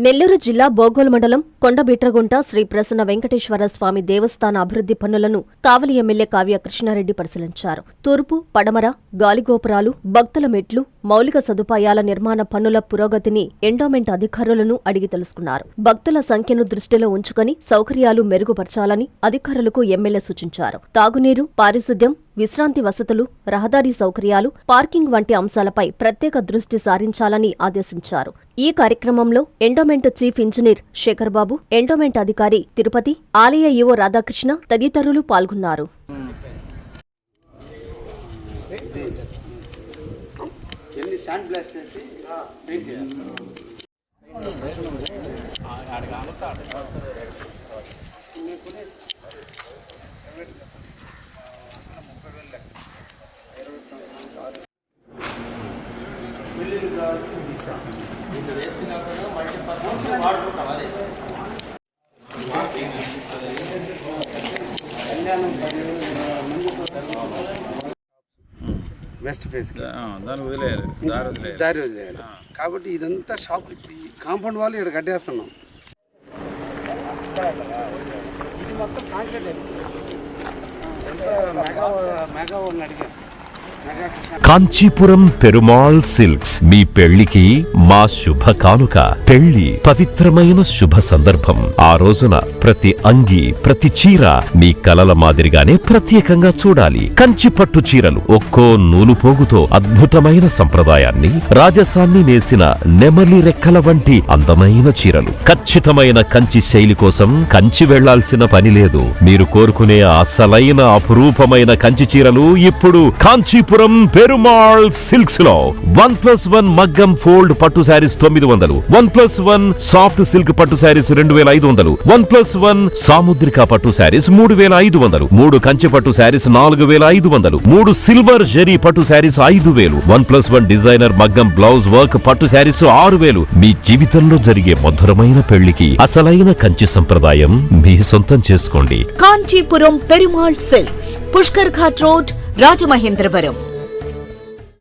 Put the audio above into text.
నెల్లూరు జిల్లా బోగోలు మండలం కొండబిట్రగుంట శ్రీ ప్రసన్న వెంకటేశ్వర స్వామి దేవస్థాన అభివృద్ధి పనులను కావలి ఎమ్మెల్యే కావ్య కృష్ణారెడ్డి పరిశీలించారు. తూర్పు, పడమర, గాలిగోపురాలు, భక్తుల మెట్లు, మౌలిక సదుపాయాల నిర్మాణ పనుల పురోగతిని ఎండోమెంట్ అధికారులను అడిగి తెలుసుకున్నారు. భక్తుల సంఖ్యను దృష్టిలో ఉంచుకుని సౌకర్యాలు మెరుగుపరచాలని అధికారులకు ఎమ్మెల్యే సూచించారు. తాగునీరు, పారిశుద్ధ్యం, విశ్రాంతి వసతులు, రహదారీ సౌకర్యాలు, పార్కింగ్ వంటి అంశాలపై ప్రత్యేక దృష్టి సారించాలని ఆదేశించారు. ఈ కార్యక్రమంలో ఎండోమెంట్ చీఫ్ ఇంజనీర్ శేఖర్ బాబు, ఎండోమెంట్ అధికారి తిరుపతి, ఆలయ ఈవో రాధాకృష్ణ తదితరులు పాల్గొన్నారు. వెస్ట్ ఫేస్ దారి వదిలేయాలి కాబట్టి ఇదంతా షాప్ కాంపౌండ్ వాళ్ళు ఇక్కడ కట్టేస్తున్నాం. ఇది మొత్తం కాంక్రీట్ మెగా వాళ్ళని అడిగాను. కాంచీపురం పెరుమాళ్ సిల్క్స్ మీ పెళ్లికి మా శుభ కానుక. పెళ్లి పవిత్రమైన శుభ సందర్భం. ఆ రోజున ప్రతి అంగి, ప్రతి చీర మీ కలల మాదిరిగానే ప్రత్యేకంగా చూడాలి. కంచి పట్టు చీరలు ఒక్కో నూలు పోగుతో అద్భుతమైన సంప్రదాయాన్ని, రాజసాన్ని నేసిన నెమలి రెక్కల వంటి అందమైన చీరలు. ఖచ్చితమైన కంచి శైలి కోసం కంచి వెళ్లాల్సిన పని లేదు. మీరు కోరుకునే అసలైన అపురూపమైన కంచి చీరలు ఇప్పుడు కాంచీపురం పెరుమాళ్ సిల్క్స్ లో 1+1 మగ్గం ఫోల్డ్ పట్టు శారీస్ 900, 1+1 సాఫ్ట్ సిల్క్ పట్టు శారీస్ 2500, 1+1 సాముద్రిక పట్టు శారీస్ 3500, 3 కంచి పట్టు శారీస్ 4500, 3 సిల్వర్ జరీ పట్టు శారీస్ 5000, 1+1 డిజైనర్ మగ్గం బ్లౌజ్ వర్క్ పట్టు శారీస్ 6000. మీ జీవితంలో జరిగే మధురమైన పెళ్లికి అసలైన కంచి సంప్రదాయం మీ సొంతం చేసుకోండి. Kanchipuram Perumal silks, Pushkar ghat road, Rajamahendravaram.